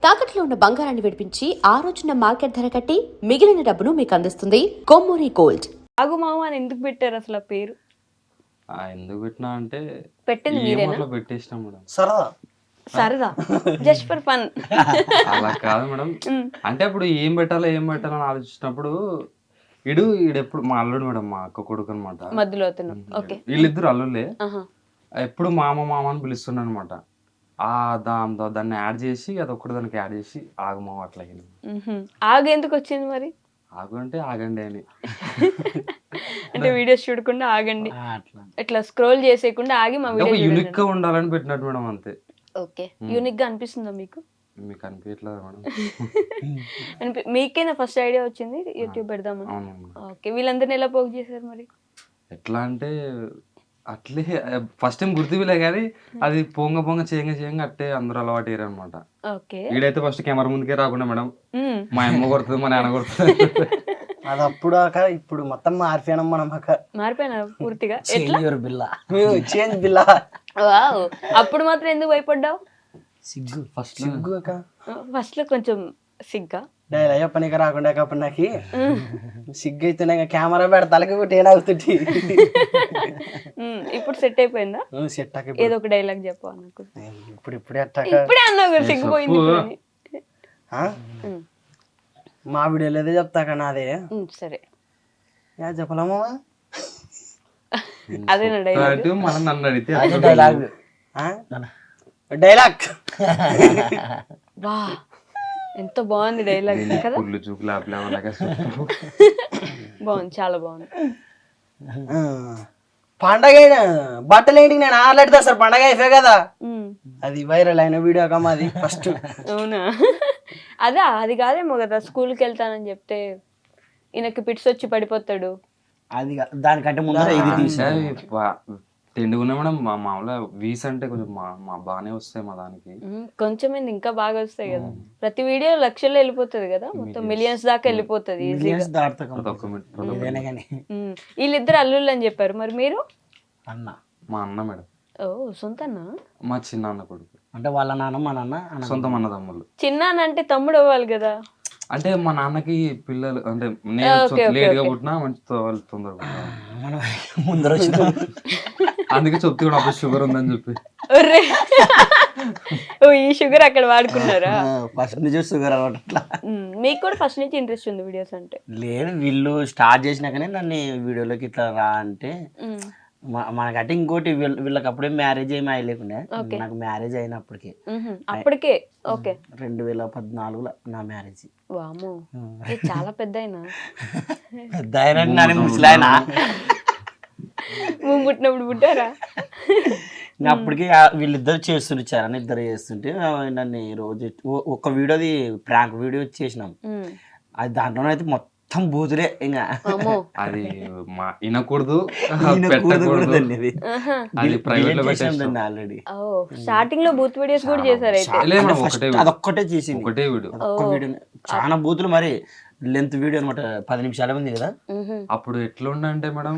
తాకట్లో ఉన్న బంగారాన్ని విడిపించి ఆ రోజున మార్కెట్ ధర కట్టి మిగిలిన డబ్బును మీకు అందిస్తుంది కొమ్మూరి గోల్డ్. ఆగుమామ అని ఎందుకు పెట్టారు అసలు ఆ పేరు? ఎందుకు పెట్టినా అంటే పెట్టింది మీరేనా? పెట్టేసినా మేడం. సరదా జస్ట్ ఫర్ ఫన్. అలా కాదు మేడం. అంటే అప్పుడు ఏం పెట్టాలని ఆలోచించినప్పుడు ఈడెప్పుడు మా అల్లుడు మేడం, మా అక్క కొడుకు అనమాట. మధ్యలో అవుతున్నాం. ఓకే, వీళ్ళిద్దరు అల్లుళ్ళే. ఎప్పుడు మామ మామ అని పిలుస్తున్నా అనమాట. దాన్ని యాడ్ చేసి అదొక్కటి దానికి యాడ్ చేసి ఆగమావ అట్లా అయింది. ఆగు ఎందుకు వచ్చింది మరి? ఆగు అంటే ఆగండి అని. అంటే వీడియోస్ చూడకుండా ఆగండి, ఇట్లా స్క్రోల్ చేసేయకుండా ఆగి మా వీడియో యూనిక్ గా ఉండాలని పెట్టినట్టు మేడం, అంతే. ఓకే, యూనిక్ గా అనిపిస్తుందా మీకు? మీకు అనిపించట్లేదు మేడం? మీకేనా ఫస్ట్ ఐడియా వచ్చింది యూట్యూబ్ పెడదామని? ఓకే, వీళ్ళందరినీ ఎలా పోగు చేశారు మరి? ఎట్లా అంటే అట్లే ఫస్ట్ టైం గుర్తులే కానీ అది పొంగ చేయంగా అట్టే అందరూ అలవాటు అయ్యారు అనమాట. వీడైతే ఫస్ట్ కెమెరా ముందుకే రాకుండా మేడం, మా అమ్మ కొడుతుంది, మా నాన్న కొడుతుంది. అది అప్పుడు ఇప్పుడు మొత్తం మారిపోయినాం మనం. మారిపోయినా పూర్తిగా? చేంజ్ బిల్లా. అప్పుడు మాత్రం ఎందుకు భయపడ్డావు? సిగ్గు ఫస్ట్ లో కొంచెం సిగ్గా డైల్ అయ్యో పనికి రాకుండా కాబట్టి నాకు సిగ్గు అయితేనే కెమెరా పెడ తలకి కొట్టి ఏనాగుతుంటి. ఇప్పుడు సెట్ అయిపోయిందా? సెట్ ఏదో ఒక డైలాగ్ చెప్పు నాకు. ఇప్పుడే అన్నావు సిగ్గిపోయింది. మా వీడియోలో ఏదో చెప్తా కానీ అదే సరే చెప్పలేమా? అదేనా డైలాగ్? మనం నన్ను అడిగితే డైలాగ్ వా ఎంత బాగుంది డైలాగ్ కదా. బాగుంది, చాలా బాగుంది. పండగ బట్టలు ఏంటి నేను ఆడలేడుతా సార్, పండగ అయిపోయి కదా. అది వైరల్ అయిన వీడియో కమ్మా, అది ఫస్ట్. అవునా? అదే అది కాదేమో కదా, స్కూల్కి వెళ్తానని చెప్తే ఈయనకి పిట్స్ వచ్చి పడిపోతాడు. అది దానికంటే ముందు తిండుకున్నా మేడం. మా మామూలుగా వీస్ అంటే కొంచెం మా బాగానే వస్తాయి మా దానికి. కొంచెం ఇంకా బాగా వస్తాయి కదా. ప్రతి వీడియో లక్షల్లో వెళ్ళిపోతుంది కదా, మొత్తం మిలియన్స్ దాకా వెళ్ళిపోతుంది. వీళ్ళిద్దరు అల్లుళ్ళు అని చెప్పారు, మరి మీరు? మా అన్న మేడం. ఓ, సొంత అన్న? మా చిన్న అన్న కొడుకు. అంటే వాళ్ళ నాన్న మా నాన్న సొంత అన్న తమ్ముళ్ళు. చిన్న అన్న అంటే తమ్ముడు అవ్వాలి కదా. అంటే మా నాన్నకి పిల్లలు అంటే నేను లేట్ గా పుట్టినా మంచి వాళ్ళు తొందరగా ముందర వచ్చిన, అందుకే చెప్తే కూడా అప్పుడు షుగర్ ఉందని చెప్పి. ఓ, ఈ షుగర్ అక్కడ వాడుకున్నారా? ఫస్ట్ నుంచి షుగర్ అలవాటు. అట్లా మీకు కూడా ఫస్ట్ నుంచి ఇంట్రెస్ట్ ఉంది వీడియోస్ అంటే? లేదు, వీళ్ళు స్టార్ట్ చేసినాకనే నన్ను వీడియోలోకి ఇట్లా రా అంటే. మనకంటే ఇంకోటి వీళ్ళకి అప్పుడే మ్యారేజ్ ఏమి అయ్యలేకుండా, నాకు మ్యారేజ్ అయినప్పటికి అప్పటికే. ఓకే, 2014లో నా మ్యారేజ్. వామ్మో, చాలా పెద్ద అయినా. పెద్ద అయినా ముసలాయన పుట్టినప్పుడు పుట్టారా? అప్పటికి వీళ్ళిద్దరు చేస్తుంటారని ఇద్దరు చేస్తుంటే నన్ను రోజు ఒక వీడియోది ప్రాంక్ వీడియో చేసినాం. అది దాంట్లోనైతే మొత్తం బూతులే. ఇంకా అది వినకూడదు, ఆల్రెడీ స్టార్టింగ్ లో బూత్ వీడియోస్ కూడా చేశారు. అదొక్కటే చేసింది, ఒకటే వీడియో. చాలా బూతులు, మరి లెంత్ వీడియో అనమాట, 10 నిమిషాలే ఉంది కదా. అప్పుడు ఎట్లా ఉండే అంటే మేడం,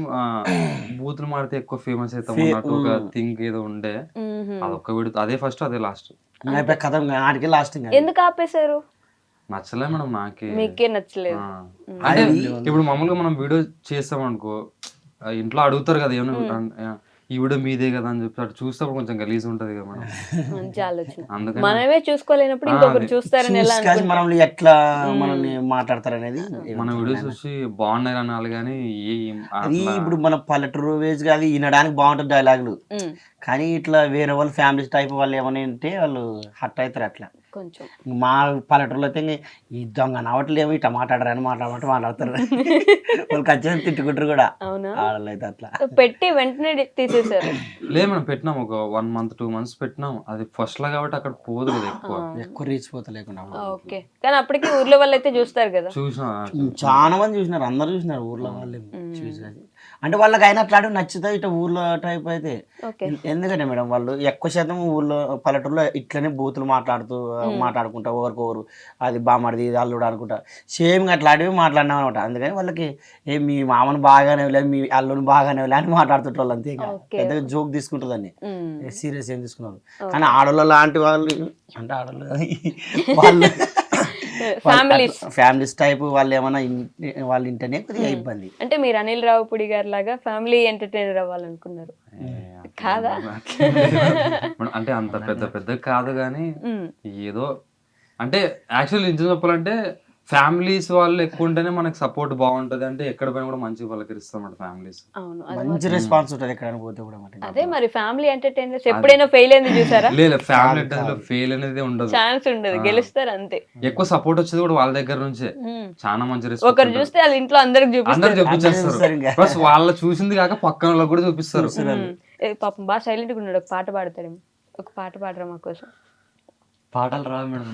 బూతులు మాడితే ఎక్కువ ఫేమస్ అవుతాం అన్నట్టు ఒక థింక్ ఏదో ఉండే. అదొక్క వీడియో, అదే ఫస్ట్ అదే లాస్ట్ కథ. ఆడికి లాస్ట్. ఎందుకు ఆపేశారు? నచ్చలే మేడం, మీకే నచ్చలేదు? అంటే ఇప్పుడు మామూలుగా మనం వీడియో చేస్తాం అనుకో, ఇంట్లో అడుగుతారు కదా ఏమన్నా ఈ వీడియో మీదే కదా అని చెప్పి అటు చూస్తే కొంచెం గలీజ్ ఉంటది కదా మేడం. మంచి ఆలోచన. మనమే చూసుకోలేనప్పుడు ఇంకొకరు చూస్తారని ఎలా మనల్ని ఎట్లా మనల్ని మాట్లాడతారనేది. మన వీడియోస్ చూసి బాగున్నాయి అనాలి కానీ ఇప్పుడు మన పల్లెటూరు వేజ్ కాదు, వినడానికి బాగుంటుంది డైలాగులు, కానీ ఇట్లా వేరే వాళ్ళు ఫ్యామిలీ టైప్ వాళ్ళు ఏమైనా ఉంటే వాళ్ళు హట్ అవుతారు. అట్లా కొంచెం మా పల్లెటూరులో అయితే ఈ దొంగ నవ్వట్లేమో ఇట్లా మాట్లాడరని మాట్లాడతారు. వాళ్ళు ఖచ్చితంగా తిట్టుకుంటారు కూడా. ఆడలు అయితే అట్లా పెట్టి వెంటనే తీసేసారు. లేదు మనం పెట్టినాం ఒక 1 month 2 months పెట్టినాం. అది ఫస్ట్ లా కాబట్టి అక్కడ పోదు కదా, ఎక్కువ రీచ్ పోతా లేకుండా. ఓకే, కానీ అప్పటికి ఊర్లో వాళ్ళు అయితే చూస్తారు కదా. చాలా మంది చూసినారు, అందరు చూసినారు ఊర్లో వాళ్ళు చూసి. అంటే వాళ్ళకి అయినా అట్లాంటివి నచ్చుతాయి ఇట్లా ఊర్లో టైప్ అయితే. ఎందుకంటే మేడం వాళ్ళు ఎక్కువ శాతం ఊర్లో పల్లెటూరులో ఇట్లనే బూతులు మాట్లాడుతూ మాట్లాడుకుంటా ఒకరికొకరు అది బామ్మడిది ఇది అల్లుడు అనుకుంటా సేమ్ అట్లాంటివి మాట్లాడినాం అనమాట. అందుకని వాళ్ళకి మీ మామను బాగానే మీ అల్లుని బాగానే అని మాట్లాడుతుంటారు వాళ్ళు. అంతే పెద్దగా జోక్ తీసుకుంటుందని సీరియస్ ఏం తీసుకున్నారు. కానీ ఆడవాళ్ళు లాంటి వాళ్ళు అంటే ఆడవాళ్ళు వాళ్ళు ఫ్యామిలీస్ టైప్ వాళ్ళు ఏమన్నా వాళ్ళ ఇంటనే కొద్దిగా ఇబ్బంది. అంటే మీరు అనిల్ రావుపూడి గారి లాగా ఫ్యామిలీ ఎంటర్టైనర్ అవ్వాలనుకున్నారు కాదా? అంటే అంత పెద్ద కాదు కానీ ఏదో అంటే యాక్చువల్లీ నిజం చెప్పాలంటే ఫ్యామిలీస్ వాళ్ళు ఎక్కువ ఉంటేనే మనకి సపోర్ట్ బాగుంటది. అంటే ఎక్కడ పోయినా కూడా మంచిగా పలకరిస్తాం ఫ్యామిలీస్. అవును, మంచి రెస్పాన్స్ ఉంటుంది ఎక్కడైనా పోతే కూడా. అదే మరి ఫ్యామిలీ ఎంటర్టైనర్స్ ఎప్పుడైనా ఫెయిల్ అయింది చూసారా? లేదు, ఫ్యామిలీ ఎంటర్టైనర్ ఫెయిల్ అనేది ఉండదు, ఛాన్స్ ఉండదు, గెలుస్తారు అంతే. ఎక్కువ సపోర్ట్ వచ్చేది కూడా వాళ్ళ దగ్గర నుంచే. చాలా మంచి రెస్పాన్స్. ఒకరు చూస్తే వాళ్ళ ఇంట్లో అందరికి చూపిస్తారు, ప్లస్ వాళ్ళ చూసింది కాక పక్కన వాళ్ళకి కూడా చూపిస్తారు. పాపం బాగా సైలెంట్ గా ఉన్నాడు. ఒక పాట పాడతాడేమో, ఒక పాట పాడరా మా కోసం. పాటలు రావు మేడం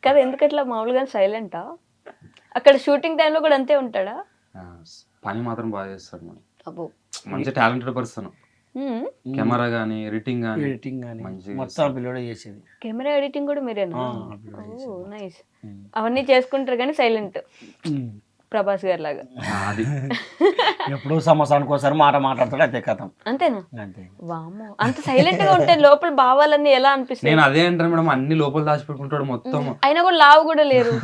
కదా, ఎందుకట్లా మామూలుగా సైలెంటా? అక్కడ షూటింగ్ టైంలో కూడా అంతే ఉంటాడా? పని మాత్రం బాగా చేస్తాడు మేడం. అబ్బో, మంచి టాలెంటెడ్ పర్సన్. కెమెరా గానీ ఎడిటింగ్ గానీ మొత్తం పిల్లడే చేసేది. కెమెరా ఎడిటింగ్ కూడా మీరేనా? నైస్. అవన్నీ చేసుకుంటారు కానీ సైలెంట్, ప్రభాస్ గారి లాగా. ఎప్పుడు సంవత్సరానికి ఒకసారి మాట మాట్లాడతాడు, అంతే కథం. అంతేనా? వామ్మో, అంత సైలెంట్ గా ఉంటే లోపల భావాలన్నీ ఎలా అనిపిస్తాయి? నేను అదే అంటాను మేడం, అన్ని లోపల దాచిపెట్టుకుంటాడు మొత్తం. అయినా కూడా లావు కూడా లేరు,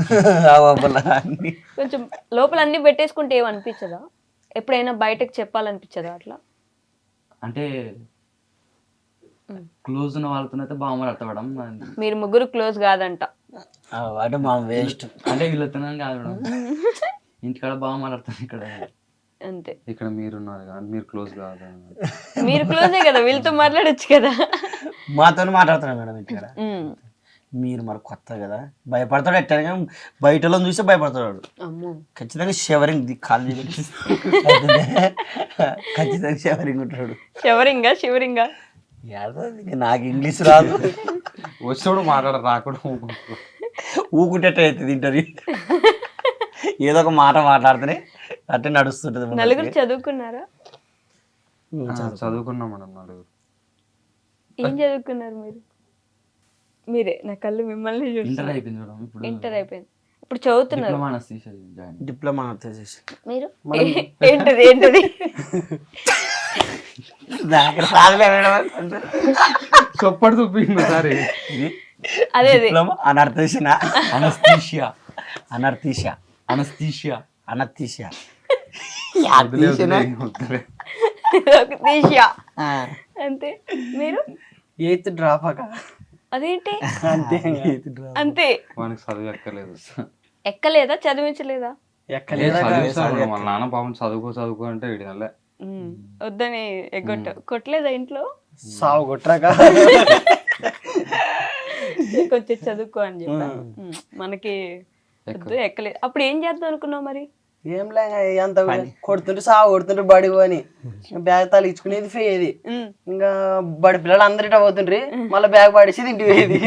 కొంచెం లోపల అన్ని పెట్టేసుకుంటే ఏమనిపించదా? ఎప్పుడైనా బయటకు చెప్పాలనిపించదా అట్లా? అంటే క్లోజ్ ఉన్న వాళ్ళతో బాగా మాట్లాడతాం. మీరు ముగ్గురు క్లోజ్ కాదంట అంటే మా వేస్ట్. అంటే వీళ్ళతో కాదు మేడం, ఇంటికాడ బాగా మాట్లాడతాను ఇక్కడ అంతే. ఇక్కడ మీరున్నారు కానీ మీరు క్లోజ్ కాదు. మీరు క్లోజే కదా, వీళ్ళతో మాట్లాడొచ్చు కదా. మాతో మాట్లాడుతున్నాను మేడం ఇంటికాడ. మీరు మరి కొత్త కదా, భయపడతాడు. ఎట్లా బయటలో చూస్తే భయపడతాడు ఖచ్చితంగా. షవరింగ్ కాలు ఖచ్చితంగా షవరింగ్ ఉంటాడు. షివరింగా నాకు ఇంగ్లీష్ రాదు, వచ్చేవాడు మాట్లాడ రాకుండా ఊకుంటే అవుతుంది ఇంటర్వ్యూ. ఏదో ఒక మాట మాట్లాడితేనే అట్టే నడుస్తుంటది. నలుగురు చదువుకున్నారా? చదువుకున్నాం మేడం నలుగురు. ఏం చదువుకున్నారు మీరు? మీరే నా కళ్ళు మిమ్మల్ని చూసి. ఇంటర్ అయిపోయింది మేడం. ఇప్పుడు ఇంటర్ అయిపోయింది, ఇప్పుడు చదువుతున్నారు. డిప్లొమా మీరు ఏంటది చొప్పటి చూపింది సారీ. అదే అంతే. మీరు 8th డ్రాప్ అదేంటి అంతే. వానికి చదువు ఎక్కలేదు. ఎక్కలేదా? చదివించలేదా? వాళ్ళ నాన్న పాపం చదువుకో అంటే వీడి వద్దని కొట్టలేదా ఇంట్లో? సాగు కొట్టరాక కొంచెం చదువుకో అని చెప్పాను. మనకి వద్దు, ఎక్కలేదు. అప్పుడు ఏం చేద్దాం అనుకున్నావు మరి? ఏం లే అంత కొడుతుంటే సాగు కొడుతుంటే బడి అని బ్యాగ్ తలించుకునేది పోయేది. ఇంకా బడి పిల్లలు అందరిట పోతుండ్రి, మళ్ళీ బ్యాగ్ పడేసేది ఇంటికి పోయేది.